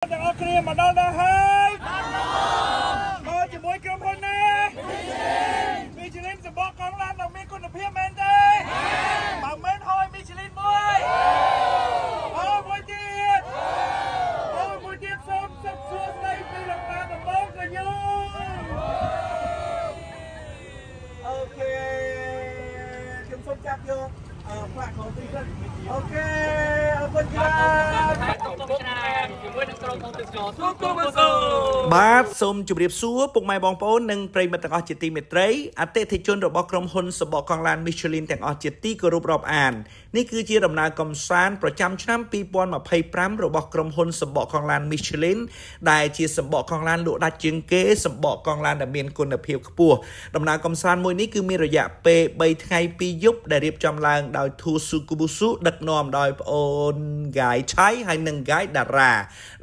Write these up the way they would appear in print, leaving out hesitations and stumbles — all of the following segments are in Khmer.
ទាំងអស់គ្នាមកដល់ដែរហើយមកជាមួយក្រុមហ៊ុនណាមីឈ្លីនសម្បកកង់ឡានដ៏មានគុណភាពមែនទេបើមិនហើយមីឈ្លីនមួយមួយទៀតសូមសុខសួស្តីពីលោកតាដំបងកញ្ញូអូខេខ្ញុំសូមចាប់យកផ្លាកของទីនេះអូខេអរគុណច្រើនបាទសូមជម្រាបសួរពុកម៉ែបងប្អូននិងប្រិយមិត្តទាំងអស់ជាទីមេត្រីអតិថិជនរបស់ក្រុមហ៊ុនសម្បកកង់ឡាន Michelin ទាំងអស់ជាទីគោរពរាប់អាននេះគឺជាដំណើរកំសាន្តប្រចាំឆ្នាំ2025របស់ក្រុមហ៊ុនសម្បកកង់ឡាន Michelin ដែលជាសម្បកកង់ឡានលក់ដាច់ជាងគេសម្បកកង់ឡានដែលមានគុណភាពខ្ពស់ដំណើរកំសាន្តមួយនេះគឺមានរយៈពេល3ថ្ងៃ2យប់ដែលរៀបចំឡើងដោយ Thusukubusu ដឹកនាំដោយប្អូន Gai Chai ហើយនិង Gai Dara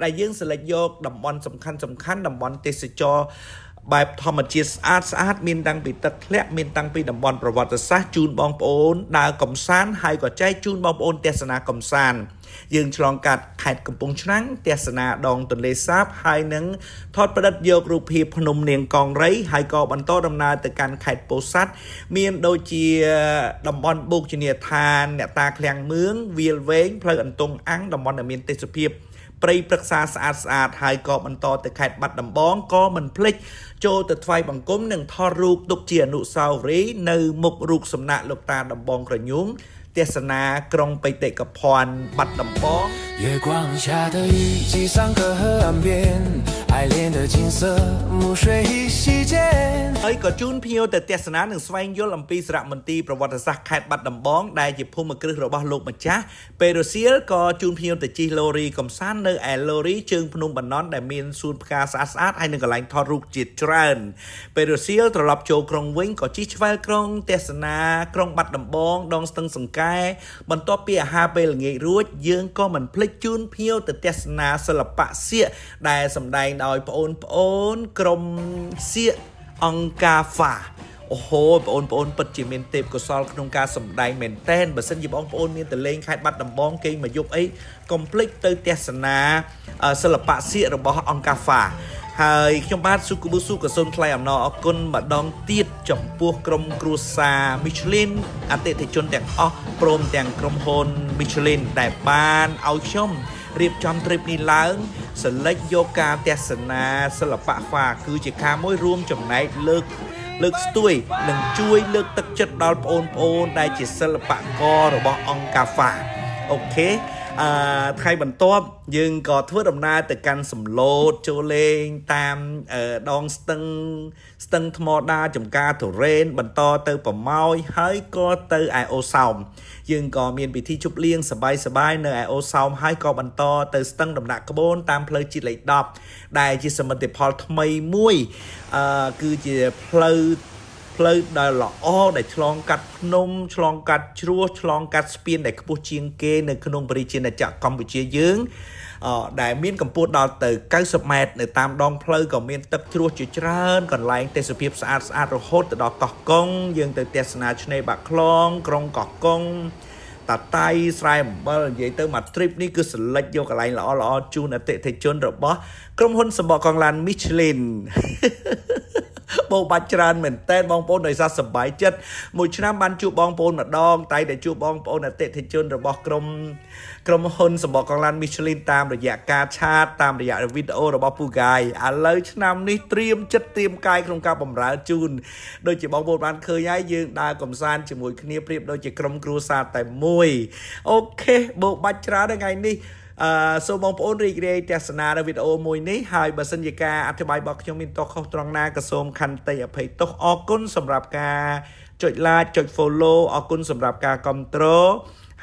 ដែលយើងសិលេចយកតំបន់សំខាន់តំបន់ទេសចរបែបធម្មជាតិស្អាតមានតាំងពីទឹកធ្លាក់មានតាំងពីតំបន់ប្រវត្តិសាស្ត្រជូនបងប្អូនដើរកំសាន្តហើយក៏ចែកជូនបងប្អូនទស្សនាកំសាន្តយើងឆ្លងកាត់ខេត្តកំពង់ឆ្នាំងទស្សនាដងទន្លេសាបហើយនឹងថតប្រឌិតយករូបភាពភ្នំនាងកង្រីហើយក៏បន្តដំណើរទៅកាន់ខេត្តពោធិ៍សាត់មានដូចជាតំបន់បូកជានីយដ្ឋានអ្នកតាឃ្លាំងមឿងវាលវែងផ្លូវអន្ទង់អាំងតំបន់ដែលមានទេសភាពព្រៃព្រឹក្សាស្អាតហើយក៏បន្តទៅខេត្តបាត់ដំបងក៏មិនភ្លេចចូលទៅថ្វាយបង្គំនិងថតរូបទុកជាអនុស្សាវរីយ៍នៅមុខរូបសំណាកលោកតាដំបងក្រញូងទស្សនាក្រុងបេតិកភណ្ឌបាត់ដំបង月光下的雨季上河河岸边爱恋的景色暮水一夕间ហើយក៏ជូនភ្ញៀវទៅទស្សនានិងស្វែងយល់អំពីសារមន្ទីរប្រវត្តិសាស្ត្រខេត្តបាត់ដំបងដែលជាភូមិគ្រឹះរបស់លោកម្ចាស់ពេលរសៀលក៏ជូនភ្ញៀវទៅជិះឡូរីកំសាន្តនៅឯឡូរីជើងភ្នំបណ្ណន់ដែលមានសួនផ្កាស្អាតហើយនិងកន្លែងថតរូបជាច្រើនពេលរសៀលត្រឡប់ចូលក្រុងវិញក៏ជិះឆ្វែលក្រុងទស្សនាក្រុងបាត់ដំបងដងស្ទឹងសង្កែបន្ទាប់ពីអាហារពេលល្ងាចរួចយើងក៏មិនភ្លេចជូនភ្ញៀវទៅទស្សនាសិល្បៈសៀកដែលសម្ដែងដោយប្អូនក្រុមសៀកអង្គការហ្វាអូហូបងប្អូនពិតជាមានទេពកោសល្យក្នុងការសម្ដែងមែនតែនបើសិនជាបងប្អូនមានទៅលេងខេត្តបាត់ដំបងគេមកយប់អីកុំភ្លេចទៅទស្សនាសិល្បៈសៀករបស់អង្គការហ្វាហើយខ្ញុំបាទស៊ូគូប៊ូស៊ូក៏សូមថ្លែងអំណរអគុណម្ដងទៀតចំពោះក្រុមគ្រួសារ Michelin អតិថិជនទាំងអស់ព្រមទាំងក្រុមហ៊ុន Michelin ដែលបានឲ្យខ្ញុំរៀបចំ trip នេះឡើងសិលេចយកការទស្សនាសិល្បៈហ្វាគឺជាការមួយរួមចំណែកលើកស្ទួយនិងជួយលើកទឹកចិត្តដល់បងប្អូនដែលជាសិល្បកររបស់អង្គការហ្វាអូខេថ្ងៃបន្ទាប់យើងក៏ធ្វើដំណើរទៅកាន់សំឡូតចូលលេងតាមដងស្ទឹងថ្មដាចំការទុរេនបន្តទៅប្រម៉ោយហើយក៏ទៅឯអូសោមយើងក៏មានពិធីជប់លៀងសប្បាយនៅឯអូសោមហើយក៏បន្តទៅស្ទឹងដំណាក់ក្បូនតាមផ្លូវជាតិលេខ10ដែលជាសមិទ្ធផលថ្មីមួយគឺជាផ្លូវដែលល្អដែលឆ្លងកាត់ភ្នំឆ្លងកាត់ជ្រោះឆ្លងកាត់ស្ពានដែលខ្ពស់ជាងគេនៅក្នុងប្រជាជាតិកម្ពុជាយើងដែលមានកម្ពស់ដល់ទៅ90ម៉ែត្រនៅតាមដងផ្លូវក៏មានទឹកជ្រោះជាច្រើនកន្លែងទេសភាពស្អាតរហូតទៅដល់កោះកុងយើងទៅទស្សនាឆ្នេរបាក់ខ្លងក្រុងកោះកុងតាតៃស្រែអំបិលនិយាយទៅមក trip នេះគឺសិលេចយកកន្លែងល្អជូនអតិថិជនរបស់ក្រុមហ៊ុនសម្បកកង់ឡាន Michelinបោបាច់ច្រើនមែនតើបងប្អូនដោយសារសប្បាយចិត្តមួយឆ្នាំបានជួបបងប្អូនម្ដងតែជួបបងប្អូនអតិថិជនរបស់ក្រុមហ៊ុនសម្បកកង់ឡាន Michelin តាមរយៈការឆាតតាមរយៈវីដេអូរបស់ពូហ្គាយឥឡូវឆ្នាំនេះត្រៀមចិត្តត្រៀមកាយក្នុងការបម្រើជូនដូចជាបងប្អូនបានឃើញហើយយើងដើរកំសាន្តជាមួយគ្នាប្រៀបដូចជាក្រុមគ្រួសារតែមួយអូខេបោបាច់ច្រើនថ្ងៃនេះសូមបងប្អូនរីករាយទស្សនានៅវីដេអូមួយនេះហើយបើសិនជាការអធិប្បាយរបស់ខ្ញុំមានតខុសត្រង់ណាក៏សូមខន្តីអភ័យទោសអរគុណសម្រាប់ការចុច like ចុច follow អរគុណសម្រាប់ការគាំទ្រ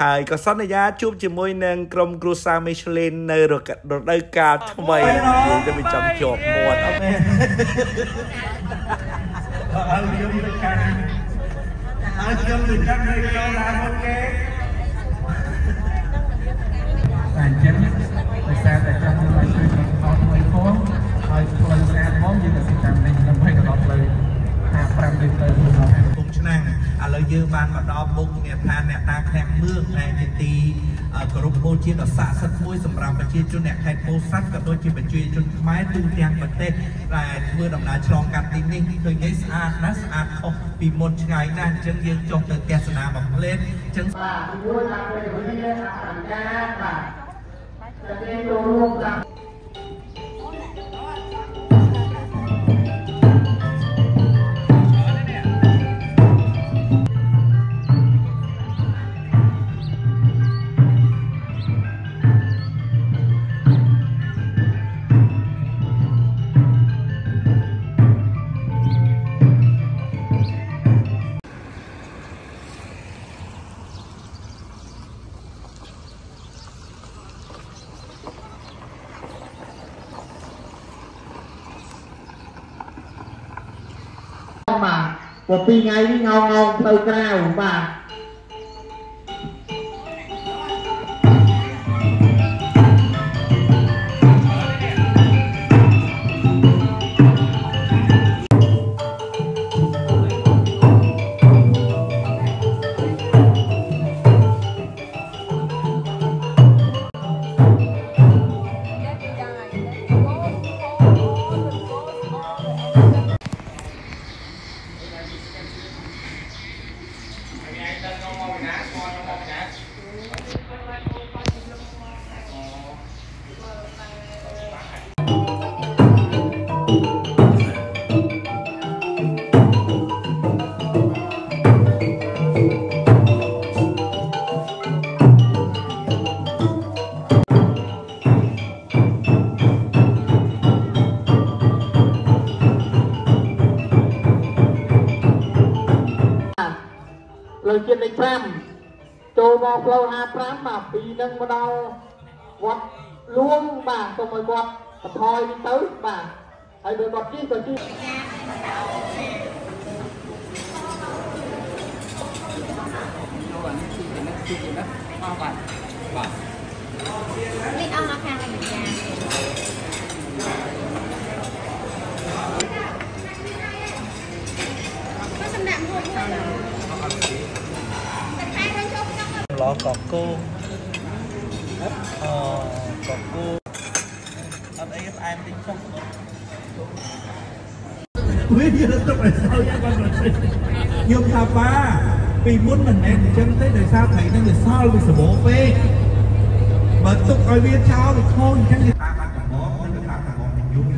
ហើយក៏សន្យាជួបជាមួយនឹងក្រុមគ្រួសារ Michelin នៅរដូវកាលថ្មីយើងទៅវាចាំជាប់មាត់អត់ទេហើយខ្ញុំទៅចាំនៅក្នុងឡានមកគេតែចឹងដោយសារតែចង់ឲ្យជួយក្នុងខោថ្មីផងហើយផ្លូវស្អាតផងយើងទៅតាមនេះដើម្បីទៅដល់ផ្លូវ55ទៅដល់កំពង់ឆ្នាំងឥឡូវយើងបាន បានមកដល់មុខងារថាអ្នកតាឃ្លាំងមឿងដែលជាទីគោរពបូជាដ៏ស័ក្តិសិទ្ធិមួយសម្រាប់ប្រជាជនអ្នកខេត្តពោធិ៍សាត់ក៏ដូចជាប្រជាជនខ្មែរទូទាំងប្រទេសដែលធ្វើដំណើរឆ្លងកាត់ទីនេះឃើញនេះស្អាតណាស់ស្អាតខុសពីមុនឆ្ងាយណាស់អញ្ចឹងយើងចុះទៅទស្សនាមកផ្លេតអញ្ចឹងបាទជួយតាមពេលវេលាអង្ការបាទจะได้ចូលរួមតាមmột pi ngay với ngon ngon thơ cao bà lời chuyện đánh pham châu mò flow hà pram mà vì nâng vào đầu quạt luôn bà xong rồi quạt thôi đi tới bà hãy đợi quạt chi biết ông nó khang là mình nhà có xâm đạm thôi lọ cọt cô cọt cô anh ấy em tính xong quý gì nó tức là sao nha con rồi nhưng thà ba vì muốn mình em thì chân thế đời sao thấy nó người sao bị sửa bố phê mà tục ở viên cháu thì thôi chắc người ta ăn cả bó nó được làm cả bó mình vui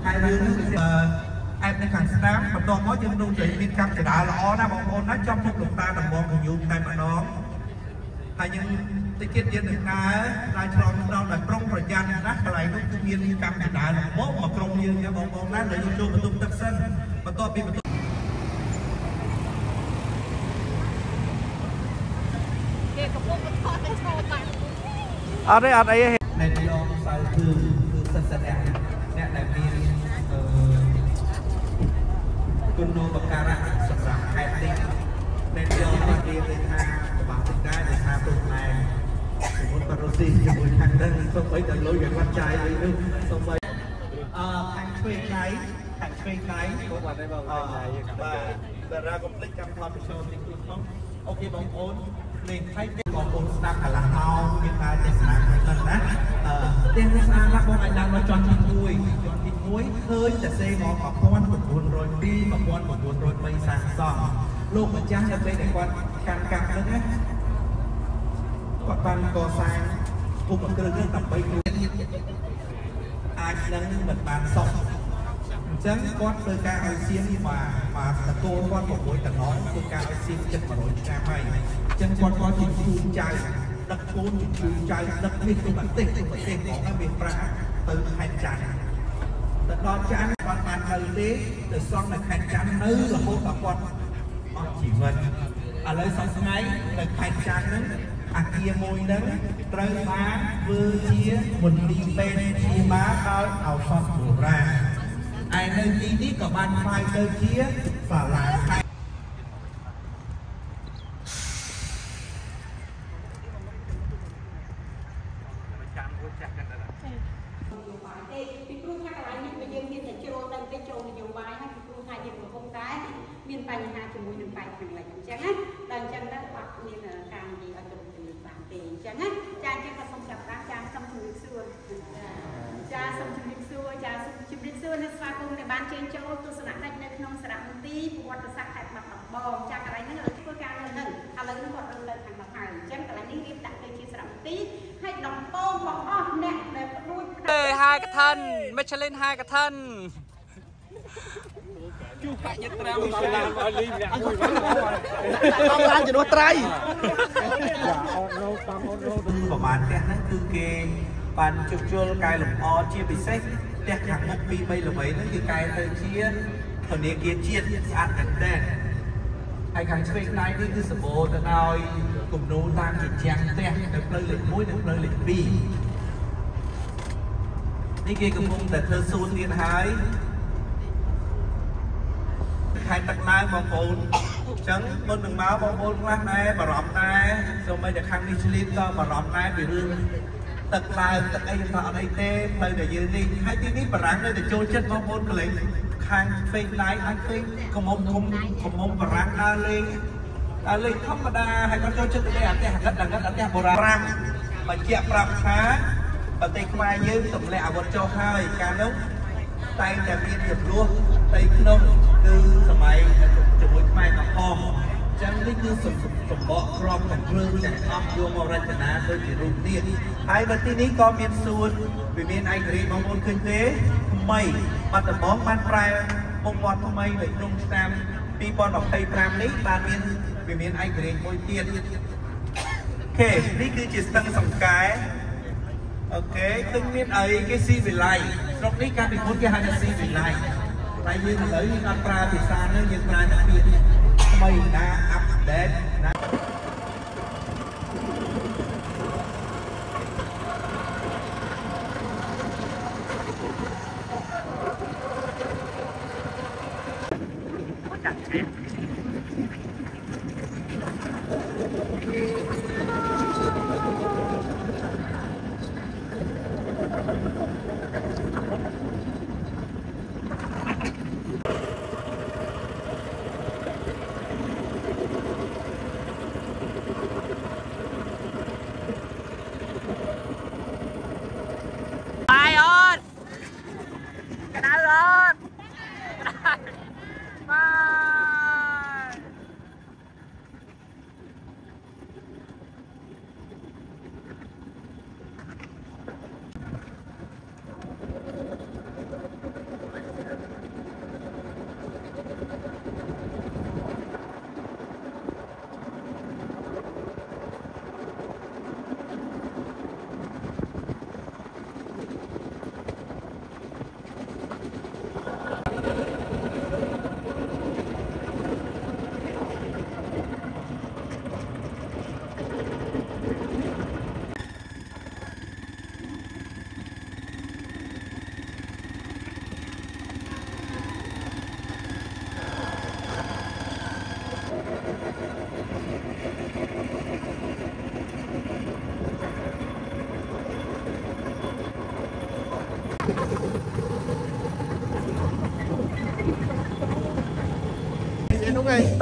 hai đứa em đang càng snap mà toàn có chân đu chị viên cam thì đã lõ ra bọn con nó trong một lục ta đồng bọn mình vui tay mà nó tại nhưng tôi kết dân được na lại tròn đâu là trong thời gian nát lại nó tự nhiên như cam thì đã là bó mà trong như cái bọn con nát lại vô mà tung tất sân mà to bị ở đây này đi ông sao thư sân đẹp nè đại viên quân đô bậc ca ra sẵn sàng khai tinh này đi ông mà đi tới tha bảo tình cái để tha tụt này một parosi cho một thằng đơn xong mấy tầng lối gần quan trai ấy nữa xong mấy thằng thuê cái và ra complete cam thon cho tình quân không ok bóng ôn lên thay cái bóng ôn đang cả là ao nhưng mà chỉ sáng lần đó tên nó sang các con anh đang nói chọn thịt muối hơi là xe ngõ có con một buồn rồi đi mà con một buồn rồi mây sang sòn luôn mà chắc là đây để con càng nữa nhé con co sang cùng một cơ tập bay ai đang mình bàn xong chẳng con tôi ca ở xiên mà cô con một buổi ta nói tôi ca ở xiên chân mà nói ra mày chân con có chuyện chuông trai đất côn chuông trai đất miền tôi bản tình có cái miền pra từ hành tràn đó chán con bàn hơi đấy từ xong là hành tràn nữ là một bà con chỉ mình ở lấy xong ngay là hành tràn nữa kia môi đó trời má vừa chia mình đi bên chia má áo sọt đổ ra ai nơi đi đi có ban phai nơi kia và là hai មានបញ្ហាជាមួយនឹងបែកខាងលិចអញ្ចឹងណាដល់អញ្ចឹងទៅអត់មានការនិយាយឲ្យទៅលើបានទេអញ្ចឹងណាចាអញ្ចឹងក៏សូមចាប់បានចាសូមជម្រាបសួរចាសូមជម្រាបសួរចាសូមជម្រាបសួរអ្នកស្វាគមន៍ដែលបានចេញចូលទស្សនកិច្ចនៅក្នុងសារមន្ទីរប្រវត្តិសាស្ត្រខេត្តបាត់ដំបងចាកន្លែងហ្នឹងធ្វើការនៅនឹងឥឡូវនេះគាត់លើខាងមកហើយអញ្ចឹងកន្លែងនេះរៀបដាក់ទៅជាសារមន្ទីរឲ្យដំពងបងអស់អ្នកដែលផ្ដួចហាយកថានមិឆលីនហាយកថានជួបយត្រាមួយឆ្លាមអលីម្នាក់មួយតាមឡានជំនួសត្រីអូនរោតាមអូនរោប្រហែលផ្ទះហ្នឹងគឺគេបានជួសជុលកែលម្អជាពិសេសផ្ទះខាងមុខ2 3ល្បីហ្នឹងគឺកែទៅជាធនាគារជាតិស្អាតមែនទែនហើយខាងឆ្វេងដៃនេះគឺសម្បូរទៅដោយគំនូរតាមជញ្ជាំងផ្ទះនៅផ្លូវលេខ1និងផ្លូវលេខ2នេះគេកំពុងតែធ្វើសួនទៀតហើយខែទឹកឡើងបងប្អូនអញ្ចឹងមុននឹងមកបងប្អូនខ្លះដែរបារម្ភដែរសូម្បីតែខាងនេះឆ្លៀតក៏បារម្ភដែរពីរឿងទឹកឡើងទឹកអីថាអត់អីទេផ្លូវដែលយើងនេះហើយទីនេះបារាំងនៅតែចូលចិត្តបងប្អូនកន្លែងខាងផ្សេងដៃអាចឃើញកមុំបារាំងដើរលេងធម្មតាហើយគាត់ចូលចិត្តទៅអន្តរជាតិអន្តរបុរាណបញ្ជាក់ប្រាប់ថាប្រទេសខ្មែរយើងទម្លាក់អាវុធចុះហើយកាលនោះតែងតែមានចំនួនផ្ទៃក្នុងគឺសម័យជាមួយខ្មែរក្រហមអញ្ចឹងនេះគឺសម្បកក្របកំភ្លើងទាំងអស់យកមករចនាដូចជារូបទៀតហើយនៅទីនេះក៏មានសួនវាមានឯករាជ្យបងប្អូនឃើញទេថ្មីបាត់ដំបងបានប្រែមុខមាត់ថ្មីនៅក្នុងឆ្នាំ2025នេះបានវាមានឯករាជ្យមួយទៀតអូខេនេះគឺជាស្ទឹងសង្កែអូខេឃើញមានអីគេស៊ីវិល័យស្រុកនេះកាលពីមុនគេហៅថាស៊ីវិល័យតែយើងឥឡូវយើងអត់ប្រើភាសានោះយើងប្រើតែពាក្យថ្មីណាអាប់ដេតណា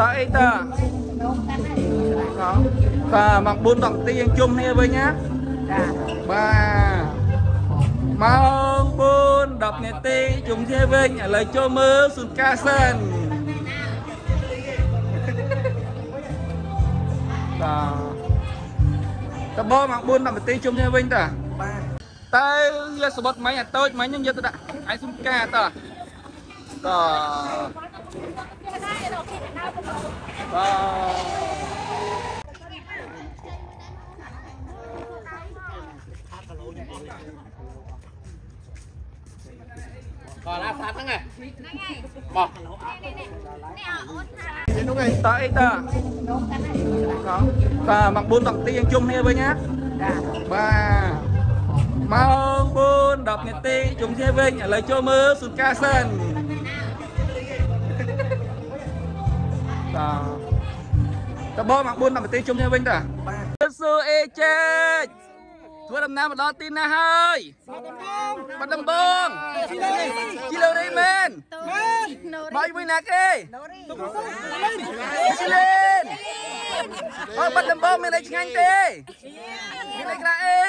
តើអីតើបាទមក4 10នាទីយើងជុំគ្នាវិញណាចាបាទម៉ោង4 10នាទីជុំគ្នាវិញឥឡូវចូលមើលសួនកាសិនបាទតើបងមក4 10នាទីជុំគ្នាវិញតើបាទតើយកសបុតមិញអាតូចមិញខ្ញុំយកទៅដាក់ឯសួនកាតើបាទcòn lá sátហ្នឹងមកនេះអូនថានេះតើអីតើបាទមក4 10នាទីយើងជុំគ្នាវិញណាចាបាទម៉ោង4 10នាទីជុំគ្នាវិញឥឡូវចូលមើលសួនកាសិនតើបងមក4 10នាទីជុំគ្នាវិញតើបាទសួរអេចេក ធ្វើដំណើរមកដល់ទីណាហើយបាត់ដំបងជីឡូរីមែនមកមួយណាគេជីលេនអូបាត់ដំបងមានអីឆ្ងាញ់ទេមានអីខ្លះអី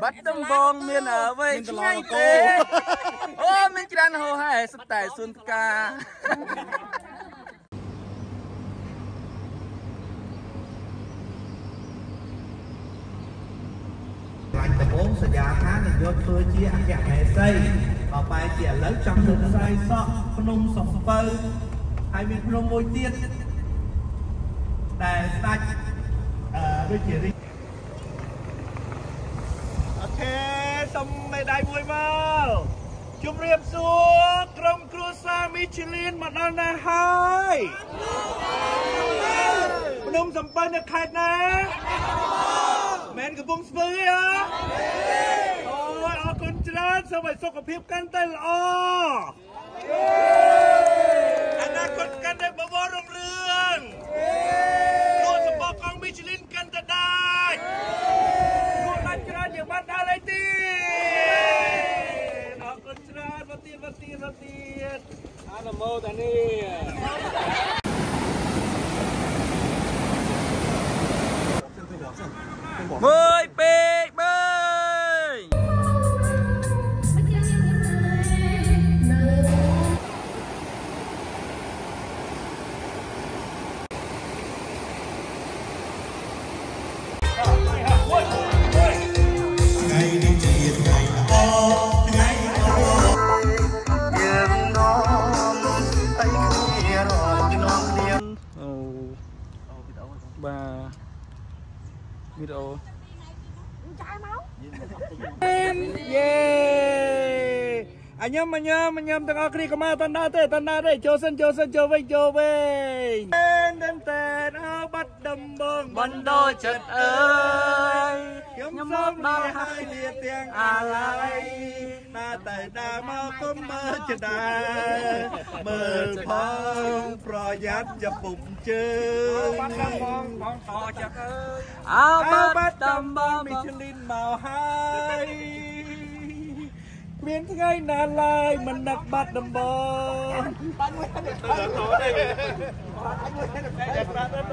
បាត់ដំបងមានអ្វីឆ្ងាញ់ទេអូមានច្រើនហូរហើយសុទ្ធតែសួនផ្កាឡាញ់ដំបងសញ្ញាថានឹងយកធ្វើជាអគ្គមហេសីក៏បែរជាឥឡូវចង់ទៅស្រ័យសក់ភ្នំសំពៅហើយមានភ្នំមួយទៀតដែលស្ដេចដូចជាអូខេសុំមេដាយមួយមកជម្រាបសួរក្រុមគ្រួសារមីឈ្លីនមកដល់ណាហើយភ្នំសំពៅនៅខេត្តណាមែនកំពង់ស្ពឺទេអូយអរគុណច្រើនសូមឲ្យសុខភាពកាន់តែល្អអនាគតកាន់តែបវររុងរឿងលក់សម្បកកង់មីឈ្លីនកាន់តែដាច់លក់ដាច់ច្រើនយើងបានដល់អីទៀតអរគុណច្រើនមកទៀតអានម៉ូតានេះមើលពេកមើលថ្ងៃនេះជាថ្ងៃល្អថ្ងៃយើងនាំតែគ្នារត់ក្នុងគ្នាអូវីដេអូចាយមកយេអញញ៉ាំទាំងអស់គ្នាក៏មកតណ្ដាទេចូលសិនចូលវិញតែអើបាត់ដំបងបណ្ដោចិត្តអើយខ្ញុំសូមដល់ហើយលាទាំងអាឡ័យណាតែដើរមកគុំមើលចដាមើលផងប្រយ័ត្នចាប់ពុំជើងបាត់ដំបងផងតចិត្តអើយអើបាត់ដំបងមីឈ្លីនមកហើយមានថ្ងៃណាឡើយមិននឹកបាត់ដំបងបាត់មួយទៅ